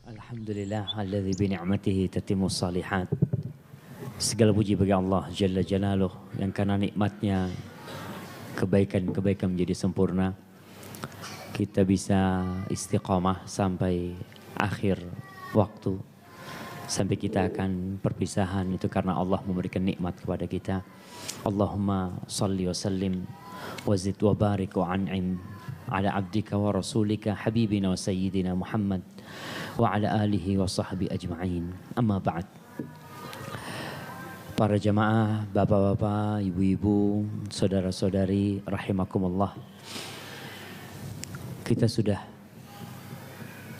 Alhamdulillah alladzi bi ni'matihi tatimmus shalihat. Segala puji bagi Allah Jalla Jalaluh yang karena nikmatnya kebaikan-kebaikan menjadi sempurna. Kita bisa istiqamah sampai akhir waktu. Sampai kita akan perpisahan itu karena Allah memberikan nikmat kepada kita. Allahumma salli wa sallim wa zid wa barik wa an'im ala abdika wa rasulika habibina wa sayyidina Muhammad wa ala alihi wa sahbihi ajma'in. Amma ba'd. Para jamaah, bapak-bapak, ibu-ibu, saudara-saudari rahimakumullah. Kita sudah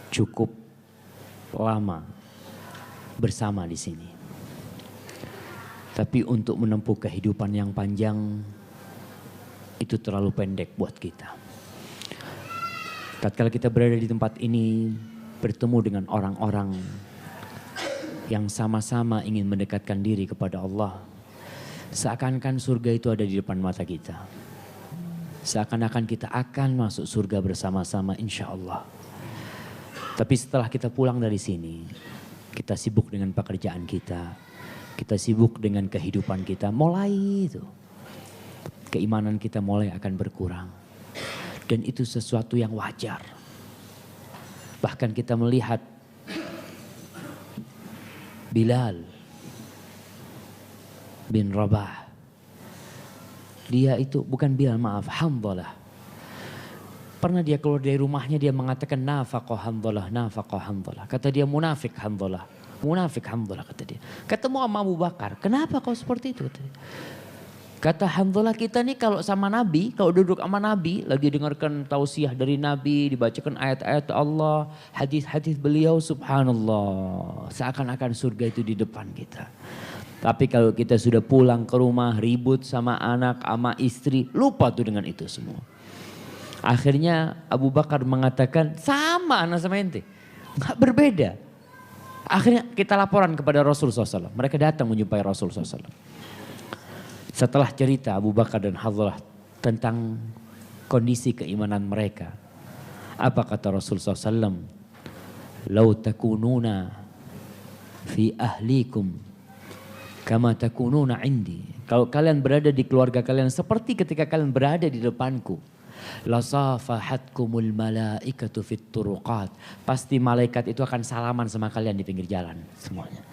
cukup lama bersama di sini. Tapi untuk menempuh kehidupan yang panjang itu terlalu pendek buat kita. Tatkala kita berada di tempat ini, bertemu dengan orang-orang yang sama-sama ingin mendekatkan diri kepada Allah. Seakan-akan surga itu ada di depan mata kita. Seakan-akan kita akan masuk surga bersama-sama insya Allah. Tapi setelah kita pulang dari sini, kita sibuk dengan pekerjaan kita. Kita sibuk dengan kehidupan kita. Mulai itu, keimanan kita mulai akan berkurang. Dan itu sesuatu yang wajar. Bahkan kita melihat Bilal bin Rabah. Dia itu bukan Bilal, maaf, Hanzalah. Pernah dia keluar dari rumahnya, dia mengatakan nafaqah Hanzalah, nafaqah Hanzalah. Kata dia munafik Hanzalah, munafik Hanzalah kata dia. Ketemu sama Abu Bakar, kenapa kau seperti itu? Kata dia. Kata Hanzalah, kita nih kalau sama Nabi, kalau duduk sama Nabi, lagi dengarkan tausiah dari Nabi, dibacakan ayat-ayat Allah, hadis-hadis beliau, subhanallah. Seakan-akan surga itu di depan kita. Tapi kalau kita sudah pulang ke rumah, ribut sama anak, sama istri, lupa tuh dengan itu semua. Akhirnya Abu Bakar mengatakan, sama anak sama ente, nggak berbeda. Akhirnya kita laporan kepada Rasulullah SAW. Mereka datang menjumpai Rasulullah SAW. Setelah cerita Abu Bakar dan Hanzalah tentang kondisi keimanan mereka. Apa kata Rasulullah SAW? Lau takununa fi ahlikum kama takununa indi. Kalau kalian berada di keluarga kalian seperti ketika kalian berada di depanku. Lasafahatkumul malaikatu fit turuqat. Pasti malaikat itu akan salaman sama kalian di pinggir jalan semuanya.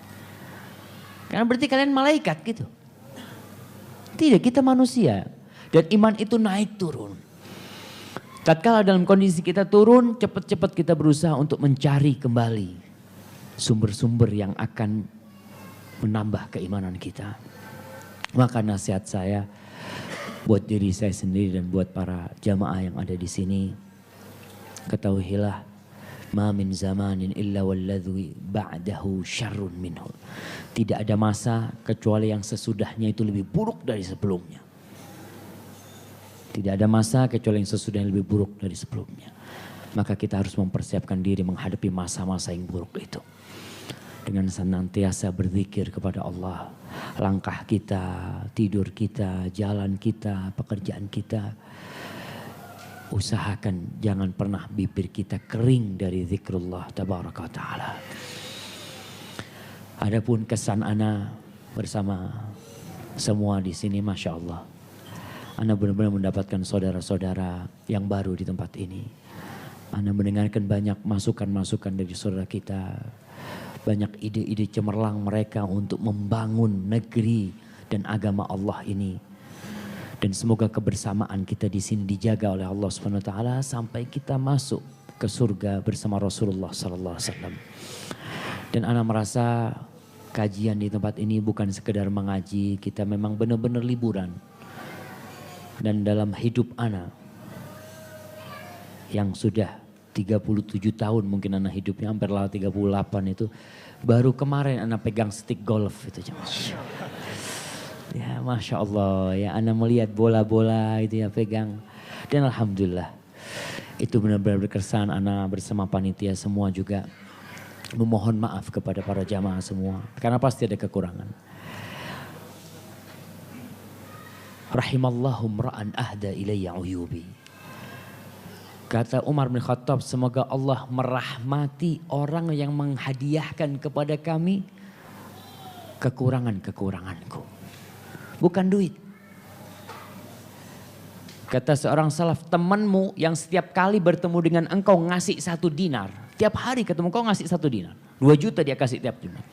Karena berarti kalian malaikat gitu. Tidak, kita manusia. Dan iman itu naik turun. Tatkala dalam kondisi kita turun, cepat-cepat kita berusaha untuk mencari kembali sumber-sumber yang akan menambah keimanan kita. Maka nasihat saya buat diri saya sendiri dan buat para jamaah yang ada di sini, ketahuilah, ma min zamanin illa walladhi ba'dahu syarrun minhu. Tidak ada masa kecuali yang sesudahnya itu lebih buruk dari sebelumnya. Tidak ada masa kecuali yang sesudahnya lebih buruk dari sebelumnya. Maka kita harus mempersiapkan diri menghadapi masa-masa yang buruk itu. Dengan senantiasa berzikir kepada Allah. Langkah kita, tidur kita, jalan kita, pekerjaan kita. Usahakan jangan pernah bibir kita kering dari zikrullah tabaraka wa ta'ala. Adapun kesan ana bersama semua di sini, Masya Allah. Ana benar-benar mendapatkan saudara-saudara yang baru di tempat ini. Ana mendengarkan banyak masukan-masukan dari saudara kita. Banyak ide-ide cemerlang mereka untuk membangun negeri dan agama Allah ini. Dan semoga kebersamaan kita di sini dijaga oleh Allah Subhanahu wa taala sampai kita masuk ke surga bersama Rasulullah sallallahu alaihi wasallam. Dan ana merasa kajian di tempat ini bukan sekedar mengaji, kita memang benar-benar liburan. Dan dalam hidup ana yang sudah 37 tahun mungkin ana hidupnya, hampir lah 38 itu, baru kemarin ana pegang stick golf itu. Ya Masya Allah, ya ana melihat bola-bola itu ya pegang. Dan Alhamdulillah itu benar-benar berkesan. Ana bersama panitia semua juga memohon maaf kepada para jamaah semua. Karena pasti ada kekurangan. Rahimallahu mra'an ahda ilayya uyubi. Kata Umar bin Khattab, semoga Allah merahmati orang yang menghadiahkan kepada kami kekurangan-kekuranganku. Bukan duit. Kata seorang salaf, temanmu yang setiap kali bertemu dengan engkau ngasih 1 dinar. Tiap hari ketemu kau ngasih 1 dinar. 2 juta dia kasih tiap dinar.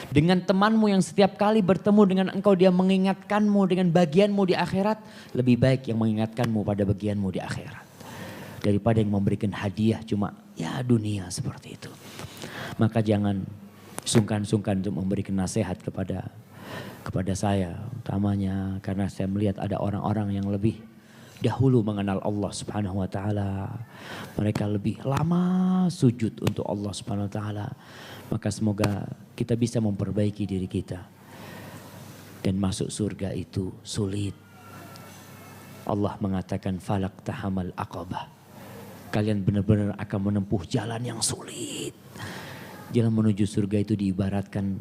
Dengan temanmu yang setiap kali bertemu dengan engkau dia mengingatkanmu dengan bagianmu di akhirat. Lebih baik yang mengingatkanmu pada bagianmu di akhirat. Daripada yang memberikan hadiah cuma ya dunia seperti itu. Maka jangan sungkan-sungkan untuk memberikan nasihat kepada saya. Utamanya karena saya melihat ada orang-orang yang lebih dahulu mengenal Allah Subhanahu wa taala. Mereka lebih lama sujud untuk Allah Subhanahu wa taala. Maka semoga kita bisa memperbaiki diri kita. Dan masuk surga itu sulit. Allah mengatakan falak tahamal aqabah. Kalian benar-benar akan menempuh jalan yang sulit. Jalan menuju surga itu diibaratkan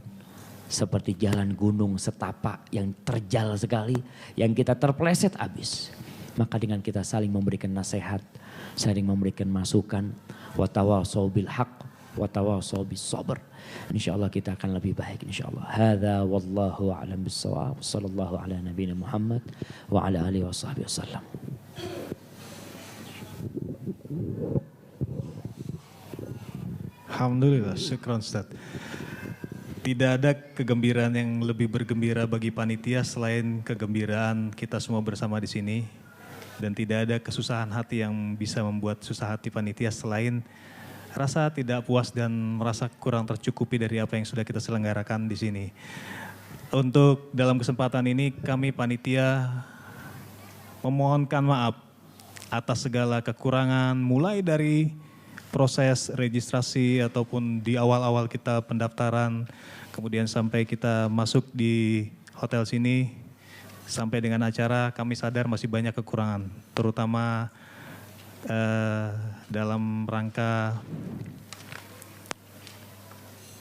seperti jalan gunung setapak yang terjal sekali. Yang kita terpleset habis. Maka dengan kita saling memberikan nasihat, saling memberikan masukan, watawasau bil haq, watawasau bis sabr. Insyaallah kita akan lebih baik insyaallah. Hadza wallahu a'lam bissawab. Sallallahu ala nabiyina Muhammad wa ala alihi washabbihi wasallam. Alhamdulillah, syukran Ustaz. Tidak ada kegembiraan yang lebih bergembira bagi panitia selain kegembiraan kita semua bersama di sini. Dan tidak ada kesusahan hati yang bisa membuat susah hati panitia selain rasa tidak puas dan merasa kurang tercukupi dari apa yang sudah kita selenggarakan di sini. Untuk dalam kesempatan ini kami panitia memohonkan maaf atas segala kekurangan mulai dari proses registrasi ataupun di awal-awal kita pendaftaran, kemudian sampai kita masuk di hotel sini, sampai dengan acara kami sadar masih banyak kekurangan, terutama dalam rangka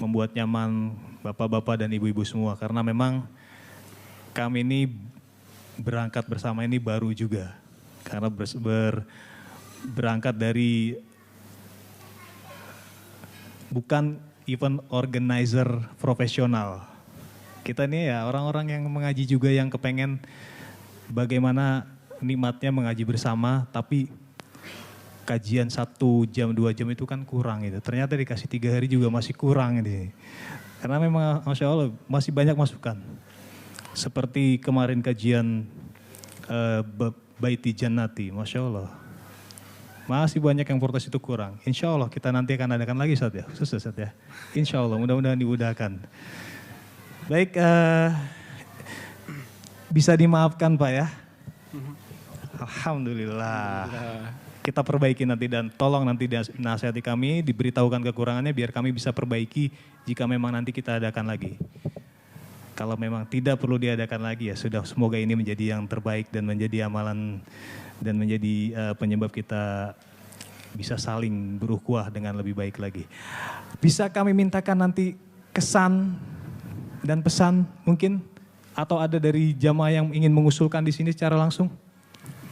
membuat nyaman bapak-bapak dan ibu-ibu semua. Karena memang kami ini berangkat bersama ini baru juga. Karena berangkat dari bukan event organizer profesional. Kita ini ya orang-orang yang mengaji juga yang kepengen bagaimana nikmatnya mengaji bersama, tapi kajian 1 jam 2 jam itu kan kurang gitu. Ternyata dikasih 3 hari juga masih kurang ini. Karena memang Masya Allah masih banyak masukan. Seperti kemarin kajian Baiti Jannati, Masya Allah. Masih banyak yang protes itu kurang. Insya Allah kita nanti akan adakan lagi Ustaz ya. Khusus Ustaz ya. Insya Allah mudah-mudahan dimudahkan. Baik, bisa dimaafkan Pak ya. Alhamdulillah. Kita perbaiki nanti dan tolong nanti nasihati kami, diberitahukan kekurangannya biar kami bisa perbaiki jika memang nanti kita adakan lagi. Kalau memang tidak perlu diadakan lagi ya sudah, semoga ini menjadi yang terbaik dan menjadi amalan dan menjadi penyebab kita bisa saling berukhuwah dengan lebih baik lagi. Bisa kami mintakan nanti kesan dan pesan mungkin atau ada dari jamaah yang ingin mengusulkan di sini secara langsung?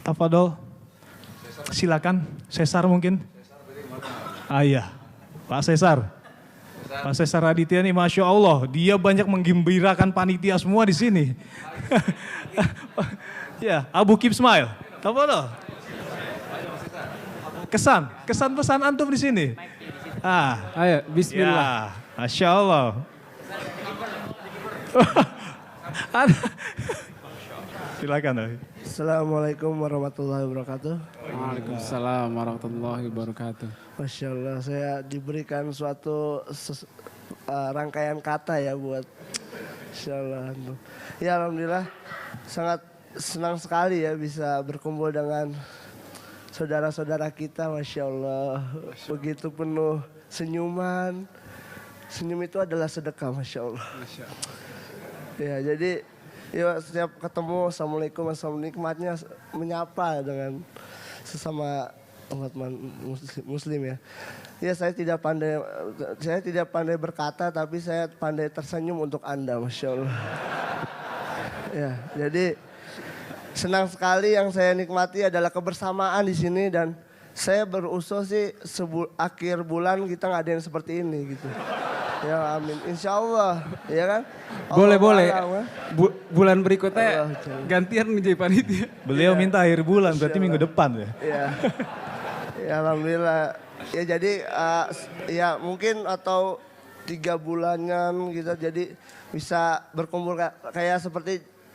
Tafadhol. Silakan, Cesar mungkin. Iya, Pak Cesar. Pak Cesar Raditya nih, Masya Allah, dia banyak menggembirakan panitia semua di sini. Ya, Abu Kip Smile. Tafadhol. Kesan pesan antum di sini. Ayo, bismillah. Ya, Masya Allah. Silakan. Assalamualaikum warahmatullahi wabarakatuh. Waalaikumsalam warahmatullahi wabarakatuh. Masya Allah, saya diberikan suatu rangkaian kata ya buat Masya Allah. Ya Alhamdulillah, sangat senang sekali ya bisa berkumpul dengan saudara-saudara kita. Masya Allah, begitu penuh senyuman. Senyum itu adalah sedekah, Masya Allah. Ya jadi ya setiap ketemu assalamualaikum nikmatnya menyapa dengan sesama umat muslim ya. Ya saya tidak pandai berkata tapi saya pandai tersenyum untuk Anda, Masya Allah. Ya jadi senang sekali yang saya nikmati adalah kebersamaan di sini dan saya berusul sih akhir bulan kita ngadain seperti ini gitu. Ya amin, insya Allah, ya kan? Boleh, Allah boleh. alam, kan? Bulan berikutnya Allah, jangan. gantian menjadi panitia. Beliau minta akhir bulan, berarti minggu depan ya. Ya, ya alhamdulillah. Ya jadi ya mungkin atau 3 bulanan kita jadi bisa berkumpul kayak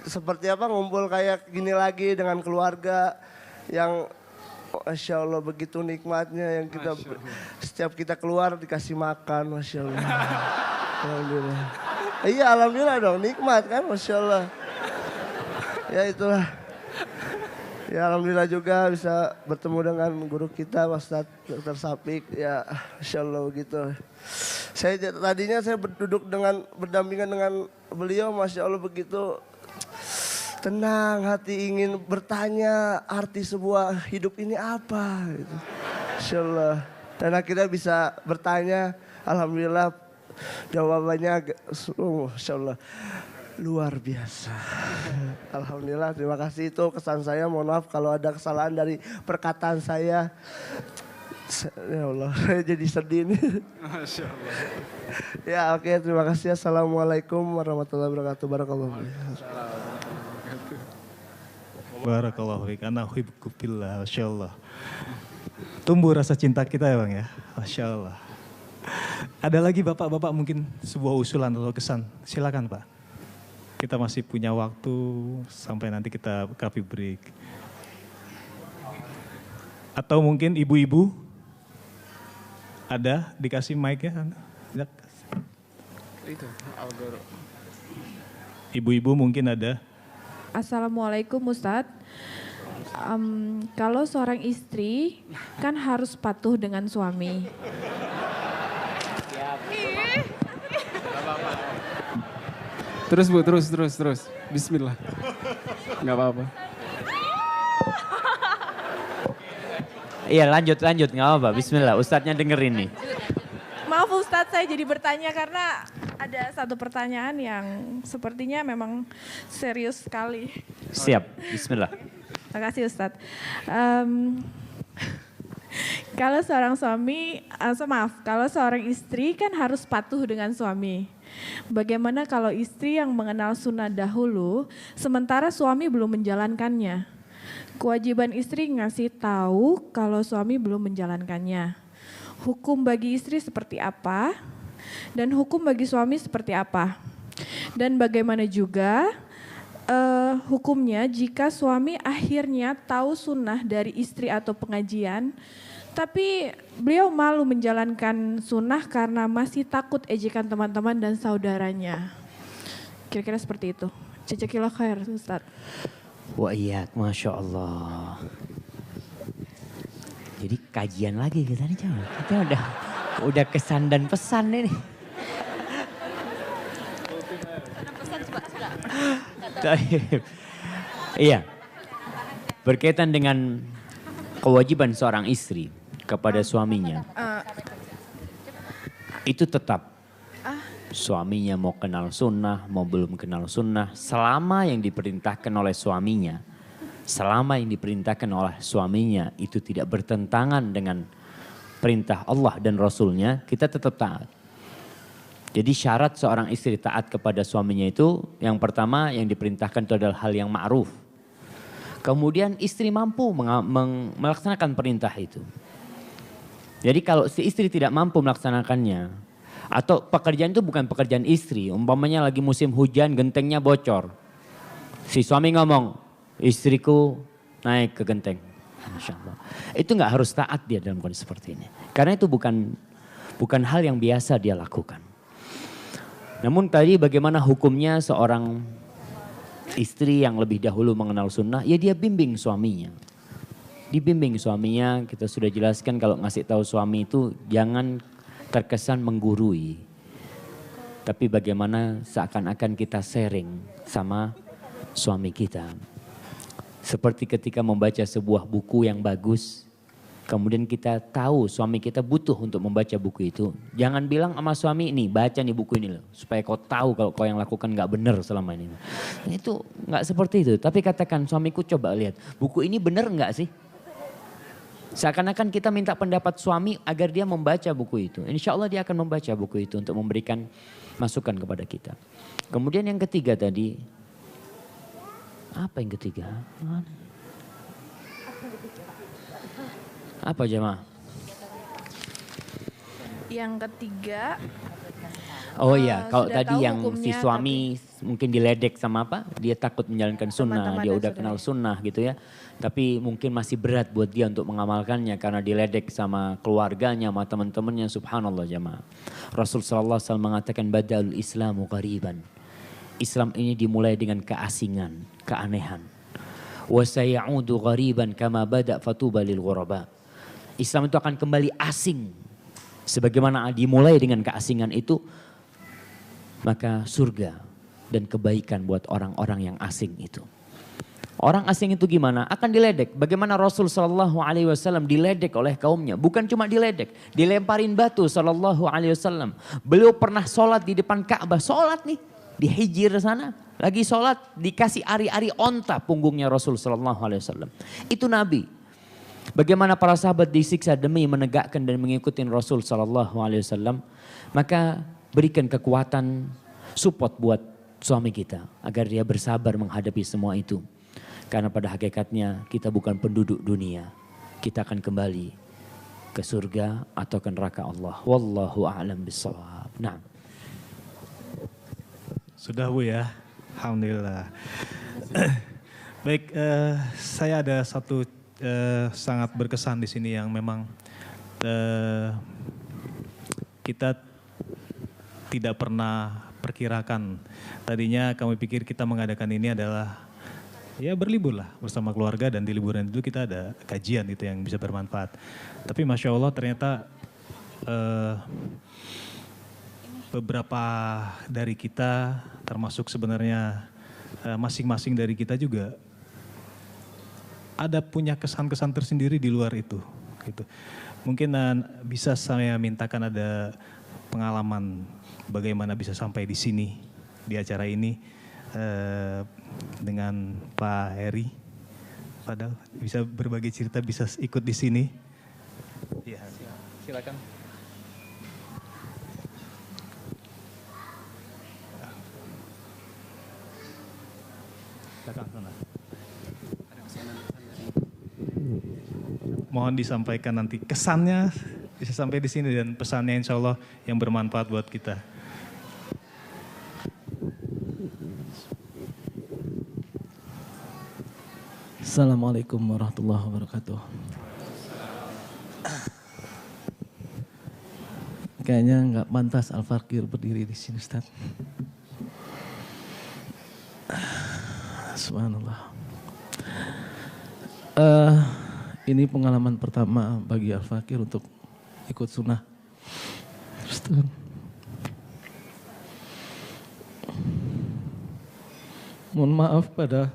seperti apa ngumpul kayak gini lagi dengan keluarga yang Masya Allah begitu nikmatnya yang kita setiap kita keluar dikasih makan, Masya Allah. Alhamdulillah. Iya alhamdulillah dong nikmat kan, Masya Allah. Ya itulah. Ya alhamdulillah juga bisa bertemu dengan guru kita Ustadz Dr. Sapik. Ya Masya Allah begitu. Tadinya saya berdampingan dengan beliau, Masya Allah begitu tenang hati ingin bertanya arti sebuah hidup ini apa gitu. Insya Allah. Dan akhirnya bisa bertanya, alhamdulillah jawabannya Masya Allah luar biasa. Alhamdulillah terima kasih itu kesan saya, mohon maaf kalau ada kesalahan dari perkataan saya. Ya Allah saya jadi sedih nih. Masya Allah. Ya oke terima kasih. Assalamualaikum warahmatullahi wabarakatuh. Barakallahu. Barakallahu fiik, ana uhibbuka fillah, Masya Allah. Tumbuh rasa cinta kita ya Bang ya, Masya Allah. Ada lagi Bapak-Bapak mungkin sebuah usulan atau kesan, silakan Pak. Kita masih punya waktu sampai nanti kita coffee break. Atau mungkin ibu-ibu, ada dikasih mic ya? Itu, Algoro. Ibu-ibu mungkin ada. Assalamualaikum Ustadz. Kalau seorang istri kan harus patuh dengan suami. Terus Bu, terus. Bismillah. Gak apa-apa. Iya lanjut, nggak apa-apa. Bismillah, Ustadznya dengerin nih. Maaf Ustadz, saya jadi bertanya karena ada satu pertanyaan yang sepertinya memang serius sekali. Siap, Bismillah. Terima kasih Ustadz. Kalau seorang kalau seorang istri kan harus patuh dengan suami. Bagaimana kalau istri yang mengenal sunnah dahulu, sementara suami belum menjalankannya? Kewajiban istri ngasih tahu kalau suami belum menjalankannya. Hukum bagi istri seperti apa? Dan hukum bagi suami seperti apa? Dan bagaimana juga hukumnya jika suami akhirnya tahu sunnah dari istri atau pengajian, tapi beliau malu menjalankan sunnah karena masih takut ejekan teman-teman dan saudaranya. Kira-kira seperti itu. Jazakillah khair Ustaz. Wa iyak, Masya Allah. Jadi kajian lagi kita nih coba. Kita udah kesan dan pesan ini. Iya. Berkaitan dengan kewajiban seorang istri kepada suaminya. Itu tetap suaminya mau kenal sunnah, mau belum kenal sunnah. Selama yang diperintahkan oleh suaminya. Selama yang diperintahkan oleh suaminya itu tidak bertentangan dengan perintah Allah dan Rasulnya, kita tetap taat. Jadi syarat seorang istri taat kepada suaminya itu yang pertama yang diperintahkan itu adalah hal yang ma'ruf. Kemudian istri mampu melaksanakan perintah itu. Jadi kalau si istri tidak mampu melaksanakannya, atau pekerjaan itu bukan pekerjaan istri, umpamanya lagi musim hujan gentengnya bocor. Si suami ngomong, istriku naik ke genteng. Masya Allah. Itu nggak harus taat dia dalam kondisi seperti ini. Karena itu bukan hal yang biasa dia lakukan. Namun tadi bagaimana hukumnya seorang istri yang lebih dahulu mengenal sunnah, ya dia bimbing suaminya. Dibimbing suaminya, kita sudah jelaskan kalau ngasih tahu suami itu jangan terkesan menggurui. Tapi bagaimana seakan-akan kita sharing sama suami kita. Seperti ketika membaca sebuah buku yang bagus, kemudian kita tahu suami kita butuh untuk membaca buku itu. Jangan bilang sama suami, nih baca nih buku ini loh. Supaya kau tahu kalau kau yang lakukan gak benar selama ini. Itu gak seperti itu. Tapi katakan suamiku coba lihat, buku ini benar gak sih? Seakan-akan kita minta pendapat suami agar dia membaca buku itu. Insya Allah dia akan membaca buku itu untuk memberikan masukan kepada kita. Kemudian yang ketiga tadi, apa yang ketiga? Apa jemaah? Yang ketiga, Oh iya, kalau sudah tadi tahu yang si hukumnya, suami mungkin diledek sama apa? Dia takut menjalankan sunnah, Teman-teman dia dan udah kenal sunnah gitu ya. Tapi mungkin masih berat buat dia untuk mengamalkannya karena diledek sama keluarganya, sama teman-temannya. Subhanallah jemaah. Rasul sallallahu alaihi wasallam mengatakan badal Islamu qariban. Islam ini dimulai dengan keasingan, keanehan. Wa sayaudu ghariban kama bada fatuba lil ghuraba. Islam itu akan kembali asing. Sebagaimana dimulai dengan keasingan itu, maka surga dan kebaikan buat orang-orang yang asing itu. Orang asing itu gimana? Akan diledek. Bagaimana Rasul sallallahu alaihi wasallam diledek oleh kaumnya? Bukan cuma diledek, dilemparin batu sallallahu alaihi wasallam. Beliau pernah sholat di depan Ka'bah, sholat nih di Hijr sana, lagi sholat dikasih ari-ari onta punggungnya Rasul sallallahu alaihi wasallam. Itu Nabi. Bagaimana para sahabat disiksa demi menegakkan dan mengikuti Rasul sallallahu alaihi wasallam? Maka berikan kekuatan, support buat suami kita agar dia bersabar menghadapi semua itu. Karena pada hakikatnya kita bukan penduduk dunia. Kita akan kembali ke surga atau ke neraka Allah. Wallahu a'lam bishawab. Nah. Sudah Bu ya, alhamdulillah. Baik, saya ada satu sangat berkesan di sini yang memang kita tidak pernah perkirakan. Tadinya kami pikir kita mengadakan ini adalah ya berlibur lah bersama keluarga dan di liburan itu kita ada kajian itu yang bisa bermanfaat. Tapi Masya Allah ternyata beberapa dari kita termasuk sebenarnya masing-masing dari kita juga ada punya kesan-kesan tersendiri di luar itu. Gitu. Mungkin bisa saya mintakan ada pengalaman bagaimana bisa sampai di sini di acara ini dengan Pak Heri. Padahal bisa berbagi cerita, bisa ikut di sini. Ya, silakan. Mohon disampaikan nanti kesannya bisa sampai di sini dan pesannya insya Allah yang bermanfaat buat kita. Assalamualaikum warahmatullahi wabarakatuh. Kayaknya nggak pantas Al-Fakir berdiri di sini, Ustaz. Subhanallah. Ini pengalaman pertama bagi Al-Fakir untuk ikut sunnah. Ustaz. Mohon maaf pada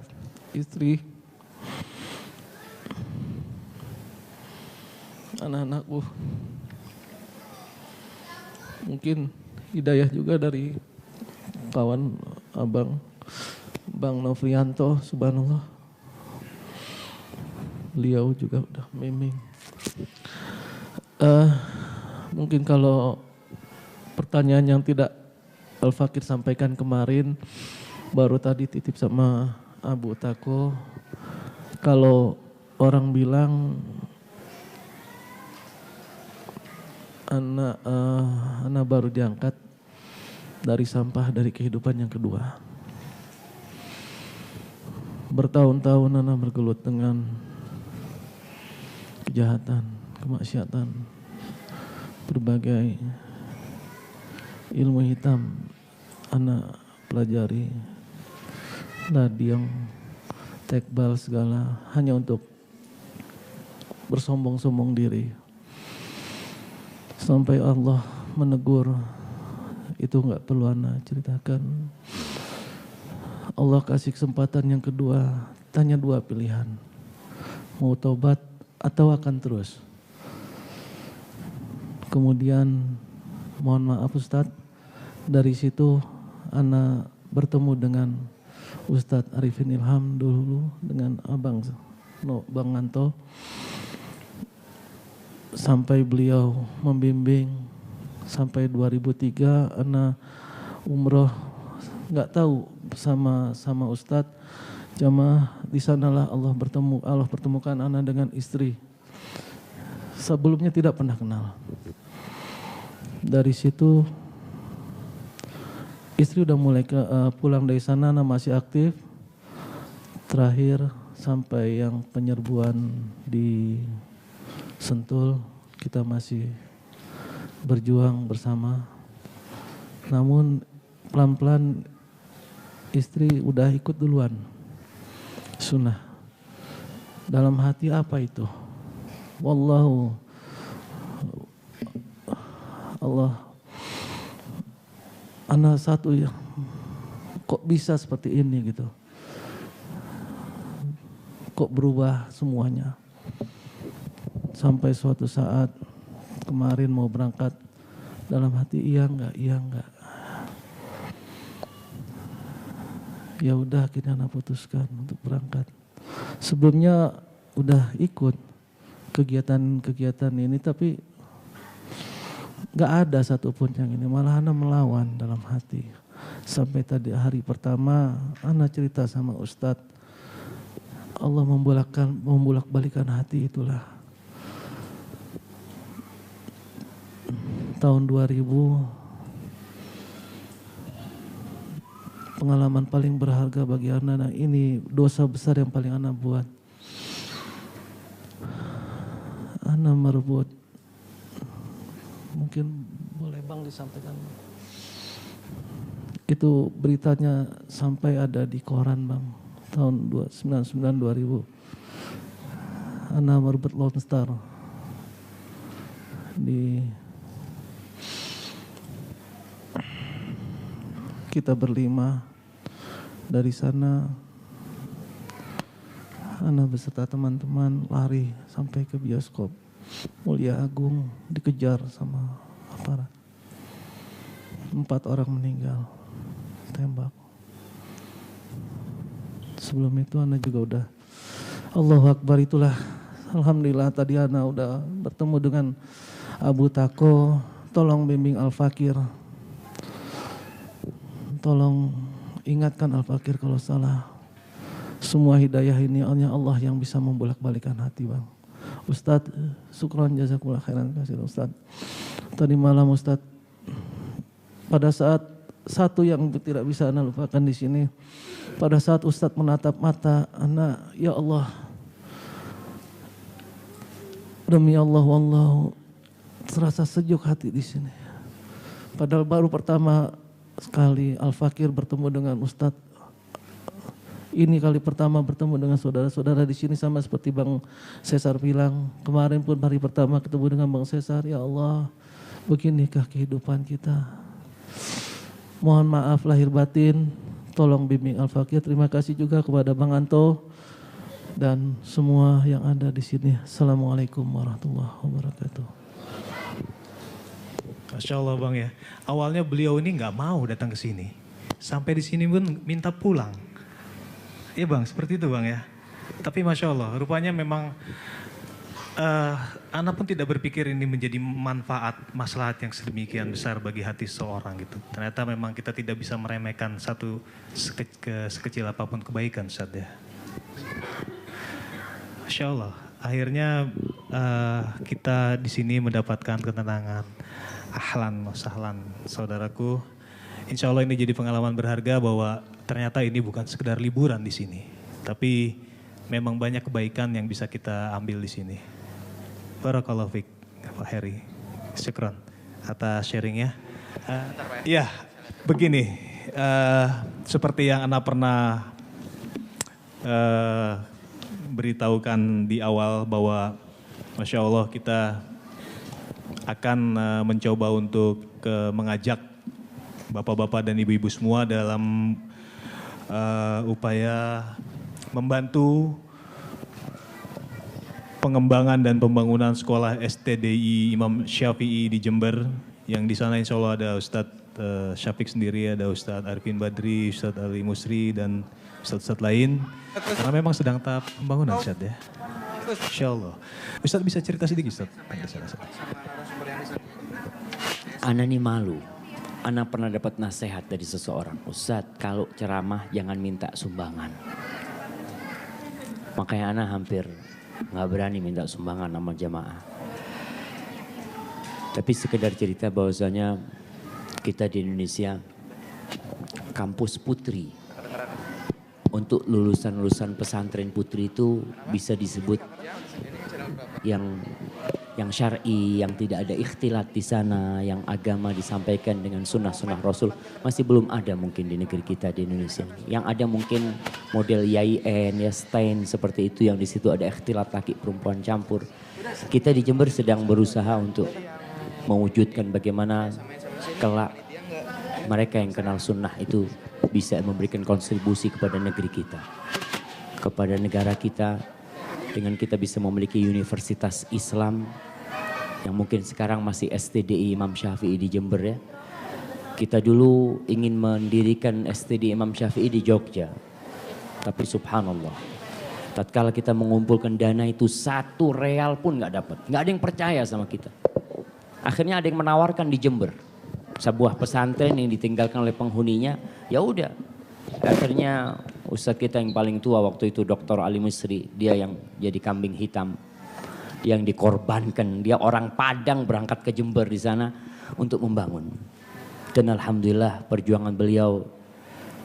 istri, anak-anakku. Mungkin hidayah juga dari kawan abang, Bang Novrianto, subhanallah. Beliau juga udah meming. Mungkin kalau pertanyaan yang tidak Al-Fakir sampaikan kemarin, baru tadi titip sama Abu Tako, kalau orang bilang anak baru diangkat dari sampah dari kehidupan yang kedua. Bertahun-tahun anak bergelut dengan kejahatan, kemaksiatan, berbagai ilmu hitam anak pelajari, ladiang, tekbal segala hanya untuk bersombong-sombong diri. Sampai Allah menegur, itu enggak perlu anak ceritakan. Allah kasih kesempatan yang kedua, tanya dua pilihan. Mau taubat atau akan terus. Kemudian mohon maaf Ustadz, dari situ anak bertemu dengan Ustadz Arifin Ilham dulu dengan Bang Anto. sampai beliau membimbing sampai 2003 ana umroh, nggak tahu sama Ustadz jamaah. Di sanalah Allah pertemukan ana dengan istri. Sebelumnya tidak pernah kenal. Dari situ istri udah mulai pulang dari sana, ana masih aktif. Terakhir sampai yang penyerbuan di Sentul, kita masih berjuang bersama. Namun pelan-pelan istri udah ikut duluan sunnah. Dalam hati apa itu? Wallahu Allah, anak satu ya, kok bisa seperti ini gitu? Kok berubah semuanya? Sampai suatu saat kemarin mau berangkat, dalam hati iya enggak. Ya udah, akhirnya anak putuskan untuk berangkat. Sebelumnya udah ikut kegiatan ini, tapi nggak ada satupun yang ini. Malah anak melawan dalam hati. Sampai tadi hari pertama anak cerita sama Ustadz, Allah membolak-balikan hati itulah. Tahun 2000, pengalaman paling berharga bagi anak. Ini dosa besar yang paling anak buat. Anak merebut, mungkin boleh Bang disampaikan. Itu beritanya sampai ada di koran Bang, tahun 99-2000. Anak merebut Lone Star di kita berlima. Dari sana anak beserta teman-teman lari sampai ke bioskop Mulia Agung, dikejar sama aparat. 4 orang meninggal tembak. Sebelum itu anak juga udah Allahu Akbar, itulah alhamdulillah tadi anak udah bertemu dengan Abu Tako. Tolong bimbing Al-Fakir, tolong ingatkan Al-Fakir kalau salah. Semua hidayah ini hanya Allah yang bisa membolak-balikan hati Bang. Ustadz, syukran jazakumullah khairan kasih Ustadz. Tadi malam Ustadz, pada saat satu yang tidak bisa Anda lupakan di sini, pada saat Ustadz menatap mata anak, ya Allah, demi Allah, wallahu, terasa sejuk hati di sini. Padahal baru pertama sekali Al-Fakir bertemu dengan Ustadz. Ini kali pertama bertemu dengan saudara-saudara di sini, sama seperti Bang Cesar bilang. Kemarin pun hari pertama ketemu dengan Bang Cesar, ya Allah, beginikah kehidupan kita. Mohon maaf lahir batin, tolong bimbing Al-Fakir. Terima kasih juga kepada Bang Anto dan semua yang ada di sini. Assalamualaikum warahmatullahi wabarakatuh. Masya Allah Bang ya. Awalnya beliau ini nggak mau datang ke sini. Sampai di sini pun minta pulang. Iya Bang, seperti itu Bang ya. Tapi Masya Allah, rupanya memang Ana pun tidak berpikir ini menjadi manfaat, maslahat yang sedemikian besar bagi hati seseorang gitu. Ternyata memang kita tidak bisa meremehkan satu sekecil apapun kebaikan Ustaz ya. Masya Allah, akhirnya kita di sini mendapatkan ketenangan. Ahlan wa sahlan saudaraku. Insya Allah ini jadi pengalaman berharga bahwa ternyata ini bukan sekedar liburan di sini. Tapi memang banyak kebaikan yang bisa kita ambil di sini. Barakallahu fiik Pak Heri. Syukran atas sharingnya. Ya, begini. Seperti yang Ana pernah beritahukan di awal bahwa Masya Allah kita akan mencoba untuk mengajak bapak-bapak dan ibu-ibu semua dalam upaya membantu pengembangan dan pembangunan sekolah STDI Imam Syafi'i di Jember. Yang di sana insya Allah ada Ustadz Syafiq sendiri, ada Ustadz Arifin Badri, Ustadz Ali Musri, dan Ustadz-Ustadz lain. Karena memang sedang tahap pembangunan Ustadz ya. Insya Allah. Ustadz bisa cerita sedikit Ustadz? Ana nih malu. Ana pernah dapat nasihat dari seseorang. Ustadz, kalau ceramah jangan minta sumbangan. Makanya Ana hampir nggak berani minta sumbangan sama jamaah. Tapi sekedar cerita bahwasanya kita di Indonesia kampus putri. Untuk lulusan-lulusan pesantren putri itu bisa disebut yang syar'i, yang tidak ada ikhtilat di sana, yang agama disampaikan dengan sunnah-sunnah Rasul, masih belum ada mungkin di negeri kita di Indonesia. Yang ada mungkin model YIN, ya STAIN seperti itu, yang di situ ada ikhtilat laki perempuan campur. Kita di Jember sedang berusaha untuk mewujudkan bagaimana kelak mereka yang kenal sunnah itu bisa memberikan kontribusi kepada negeri kita, kepada negara kita, dengan kita bisa memiliki universitas Islam yang mungkin sekarang masih STDI Imam Syafi'i di Jember ya. Kita dulu ingin mendirikan STDI Imam Syafi'i di Jogja. Tapi subhanallah, tatkala kita mengumpulkan dana itu 1 real pun nggak dapat. Nggak ada yang percaya sama kita. Akhirnya ada yang menawarkan di Jember. Sebuah pesantren yang ditinggalkan oleh penghuninya, ya udah. Akhirnya ustadz kita yang paling tua waktu itu Dr. Ali Misri, dia yang jadi kambing hitam, yang dikorbankan. Dia orang Padang berangkat ke Jember di sana untuk membangun. Dan alhamdulillah perjuangan beliau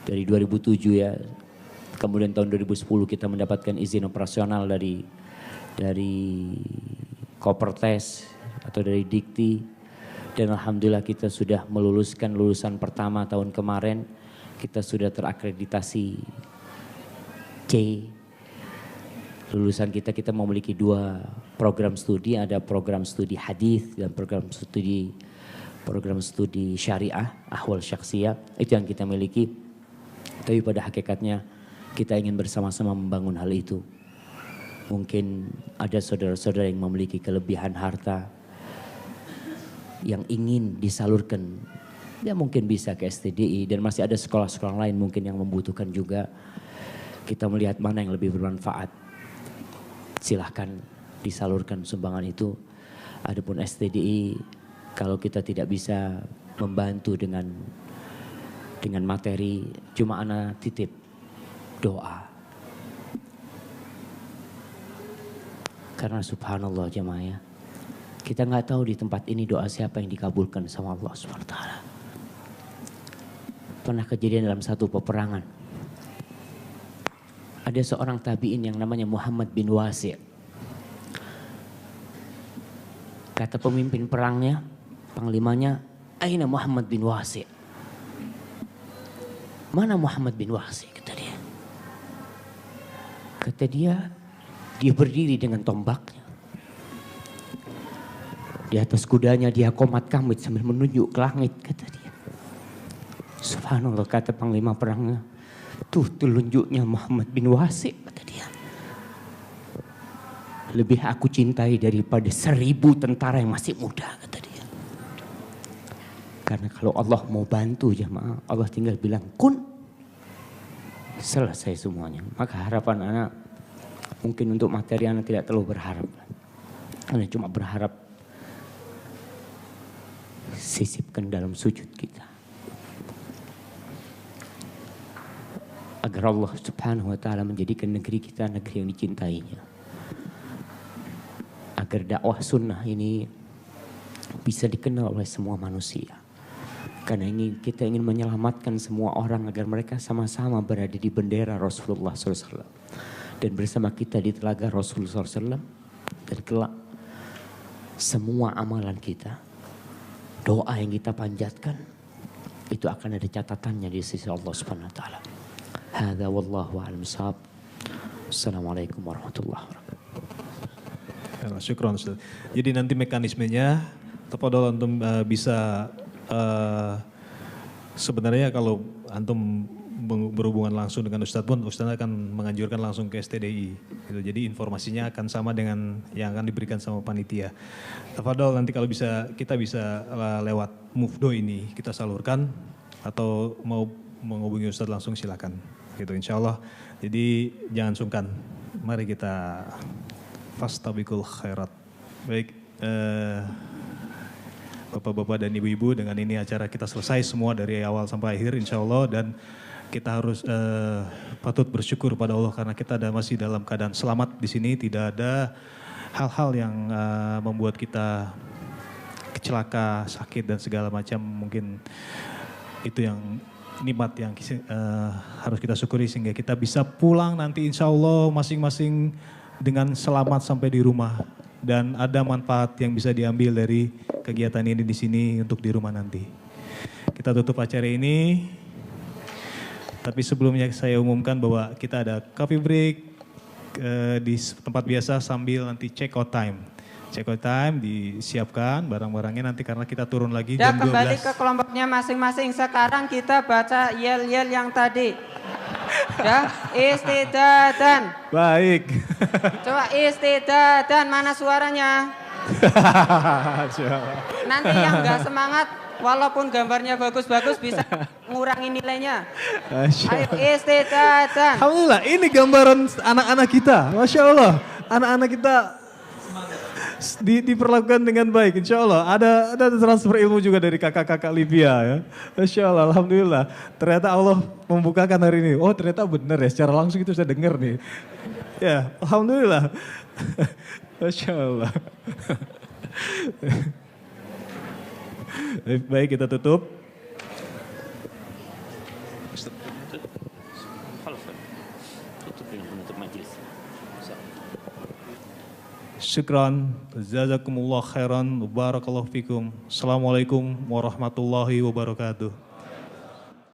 dari 2007 ya, kemudian tahun 2010 kita mendapatkan izin operasional dari Kopertes atau dari Dikti. Dan alhamdulillah kita sudah meluluskan lulusan pertama tahun kemarin. Kita sudah terakreditasi C. Lulusan kita memiliki 2 program studi. Ada program studi hadis dan program studi syariah, ahwal syakhsiyah. Itu yang kita miliki. Tapi pada hakikatnya kita ingin bersama-sama membangun hal itu. Mungkin ada saudara-saudara yang memiliki kelebihan harta yang ingin disalurkan, ya mungkin bisa ke STDI, dan masih ada sekolah-sekolah lain mungkin yang membutuhkan juga. Kita melihat mana yang lebih bermanfaat, silahkan disalurkan sumbangan itu. Adapun STDI, kalau kita tidak bisa membantu dengan materi, cuma ana titip doa. Karena subhanallah jemaah ya, kita nggak tahu di tempat ini doa siapa yang dikabulkan sama Allah SWT. Pernah kejadian dalam satu peperangan. Ada seorang tabi'in yang namanya Muhammad bin Wasi'. Kata pemimpin perangnya, panglimanya, "Aina Muhammad bin Wasi'?" Mana Muhammad bin Wasi', kata dia. Kata dia berdiri dengan tombaknya. Di atas kudanya dia komat kamit sambil menunjuk ke langit, kata dia. Subhanallah, kata panglima perangnya. Tuh telunjuknya Muhammad bin Wasi', kata dia. Lebih aku cintai daripada 1000 tentara yang masih muda, kata dia. Karena kalau Allah mau bantu jemaah, Allah tinggal bilang kun. Selesai semuanya. Maka harapan anak, mungkin untuk materi anak tidak terlalu berharap. Anak cuma berharap sisipkan dalam sujud kita, agar Allah Subhanahu wa ta'ala menjadikan negeri kita negeri yang dicintainya, agar dakwah sunnah ini bisa dikenal oleh semua manusia. Karena kita ingin menyelamatkan semua orang agar mereka sama-sama berada di bendera Rasulullah SAW dan bersama kita di telaga Rasulullah SAW. Dan kelak semua amalan kita, doa yang kita panjatkan, itu akan ada catatannya di sisi Allah Subhanahu wa taala. Hadza wallahu a'lam bishawab. Assalamualaikum warahmatullahi wabarakatuh. Syukron Ustaz. Jadi nanti mekanismenya tepodol antum bisa sebenarnya kalau antum berhubungan langsung dengan Ustadz pun, Ustadz akan menganjurkan langsung ke STDI. Gitu. Jadi informasinya akan sama dengan yang akan diberikan sama panitia. Tafadol nanti kalau bisa, kita bisa lewat Mufdo ini kita salurkan, atau mau menghubungi Ustadz langsung silakan. Gitu insya Allah. Jadi jangan sungkan. Mari kita fastabiqul khairat. Baik, Bapak-bapak dan ibu-ibu, dengan ini acara kita selesai semua dari awal sampai akhir insya Allah, dan kita harus patut bersyukur pada Allah karena kita masih dalam keadaan selamat di sini, tidak ada hal-hal yang membuat kita celaka, sakit dan segala macam. Mungkin itu yang nikmat yang harus kita syukuri sehingga kita bisa pulang nanti insya Allah masing-masing dengan selamat sampai di rumah. Dan ada manfaat yang bisa diambil dari kegiatan ini di sini untuk di rumah nanti. Kita tutup acara ini. Tapi sebelumnya saya umumkan bahwa kita ada coffee break di tempat biasa sambil nanti check out time. Check out time disiapkan barang-barangnya nanti karena kita turun lagi jam 12. Kembali ke kelompoknya masing-masing. Sekarang kita baca yel-yel yang tadi. Ya, istidadan. Baik. Coba istidadan, mana suaranya? Nanti yang nggak semangat, walaupun gambarnya bagus-bagus bisa ngurangi nilainya. Ayo istidadan. Alhamdulillah, ini gambaran anak-anak kita. Masya Allah, anak-anak kita diperlakukan dengan baik, insya Allah. Ada transfer ilmu juga dari kakak-kakak Libya ya. Masya Allah, Alhamdulillah. Ternyata Allah membukakan hari ini. Oh ternyata benar ya, secara langsung itu saya dengar nih. Ya, Alhamdulillah. Masya Allah. Baik, kita tutup. Syukran, jazakumullah khairan, barakallahu fikum. Assalamualaikum warahmatullahi wabarakatuh.